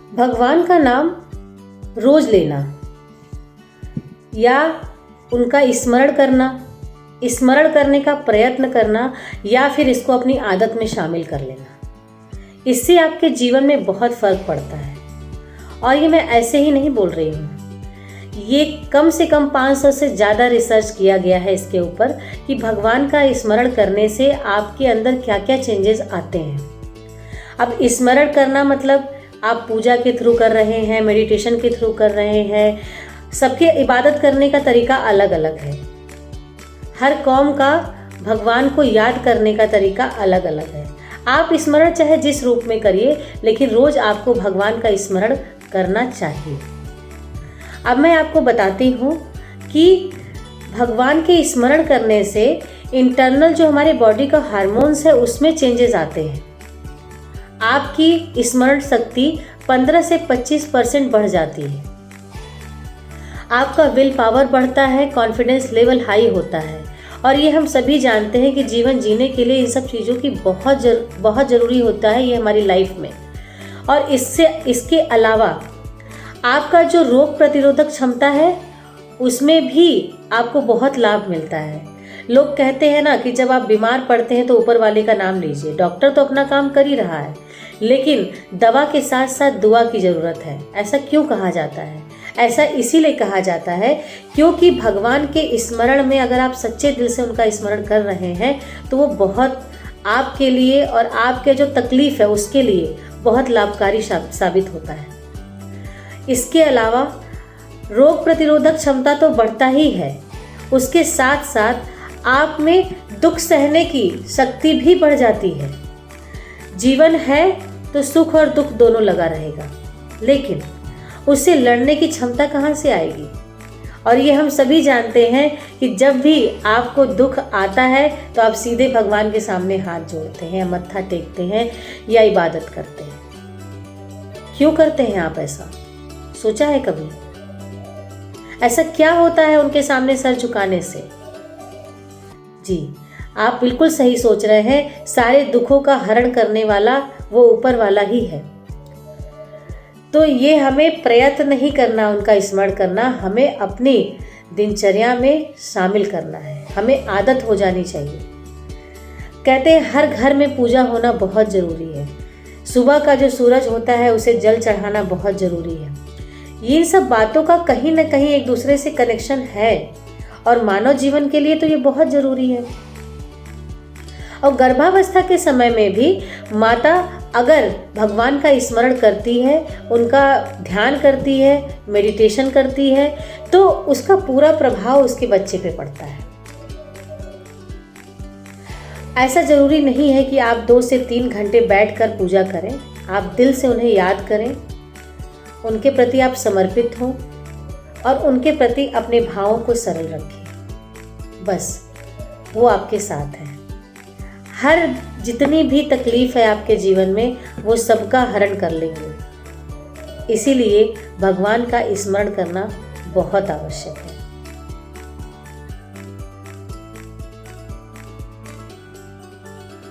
भगवान का नाम रोज लेना या उनका स्मरण करने का प्रयत्न करना या फिर इसको अपनी आदत में शामिल कर लेना, इससे आपके जीवन में बहुत फर्क पड़ता है। और ये मैं ऐसे ही नहीं बोल रही हूँ, ये कम से कम 500 से ज़्यादा रिसर्च किया गया है इसके ऊपर कि भगवान का स्मरण करने से आपके अंदर क्या क्या चेंजेस आते हैं। अब स्मरण करना मतलब आप पूजा के थ्रू कर रहे हैं, मेडिटेशन के थ्रू कर रहे हैं, सबके इबादत करने का तरीका अलग अलग है। हर कौम का भगवान को याद करने का तरीका अलग अलग है। आप स्मरण चाहे जिस रूप में करिए, लेकिन रोज आपको भगवान का स्मरण करना चाहिए। अब मैं आपको बताती हूँ कि भगवान के स्मरण करने से इंटरनल जो हमारे बॉडी का हार्मोन्स है उसमें चेंजेस आते हैं। आपकी स्मरण शक्ति 15 से 25% बढ़ जाती है। आपका विल पावर बढ़ता है, कॉन्फिडेंस लेवल हाई होता है। और ये हम सभी जानते हैं कि जीवन जीने के लिए इन सब चीज़ों की बहुत ज़रूरी होता है ये हमारी लाइफ में। और इसके अलावा आपका जो रोग प्रतिरोधक क्षमता है उसमें भी आपको बहुत लाभ मिलता है। लोग कहते हैं ना कि जब आप बीमार पड़ते हैं तो ऊपर वाले का नाम लीजिए। डॉक्टर तो अपना काम कर ही रहा है, लेकिन दवा के साथ साथ दुआ की ज़रूरत है। ऐसा क्यों कहा जाता है? ऐसा इसीलिए कहा जाता है क्योंकि भगवान के स्मरण में अगर आप सच्चे दिल से उनका स्मरण कर रहे हैं तो वो बहुत आपके लिए और आपके जो तकलीफ़ है उसके लिए बहुत लाभकारी साबित होता है। इसके अलावा रोग प्रतिरोधक क्षमता तो बढ़ता ही है, उसके साथ साथ आप में दुख सहने की शक्ति भी बढ़ जाती है। जीवन है तो सुख और दुख दोनों लगा रहेगा, लेकिन उससे लड़ने की क्षमता कहाँ से आएगी? और ये हम सभी जानते हैं कि जब भी आपको दुख आता है तो आप सीधे भगवान के सामने हाथ जोड़ते हैं, मत्था टेकते हैं या इबादत करते हैं। क्यों करते हैं आप ऐसा? सोचा है कभी? ऐसा क्या होता है उनके सामने सर झुकाने से? जी, आप बिल्कुल सही सोच रहे हैं। सारे दुखों का हरण करने वाला वो ऊपर वाला ही है। तो ये हमें प्रयत्न नहीं करना उनका स्मरण करना, हमें अपनी दिनचर्या में शामिल करना है। हमें आदत हो जानी चाहिए। कहते हैं हर घर में पूजा होना बहुत ज़रूरी है। सुबह का जो सूरज होता है उसे जल चढ़ाना बहुत ज़रूरी है। ये सब बातों का कहीं ना कहीं एक दूसरे से कनेक्शन है और मानव जीवन के लिए तो ये बहुत ज़रूरी है। और गर्भावस्था के समय में भी माता अगर भगवान का स्मरण करती है, उनका ध्यान करती है, मेडिटेशन करती है, तो उसका पूरा प्रभाव उसके बच्चे पे पड़ता है। ऐसा ज़रूरी नहीं है कि आप 2 से 3 घंटे बैठकर पूजा करें। आप दिल से उन्हें याद करें, उनके प्रति आप समर्पित हों और उनके प्रति अपने भावों को सरल रखें। बस वो आपके साथ हैं। हर जितनी भी तकलीफ़ है आपके जीवन में वो सबका हरण कर लेंगे। इसीलिए भगवान का स्मरण करना बहुत आवश्यक है।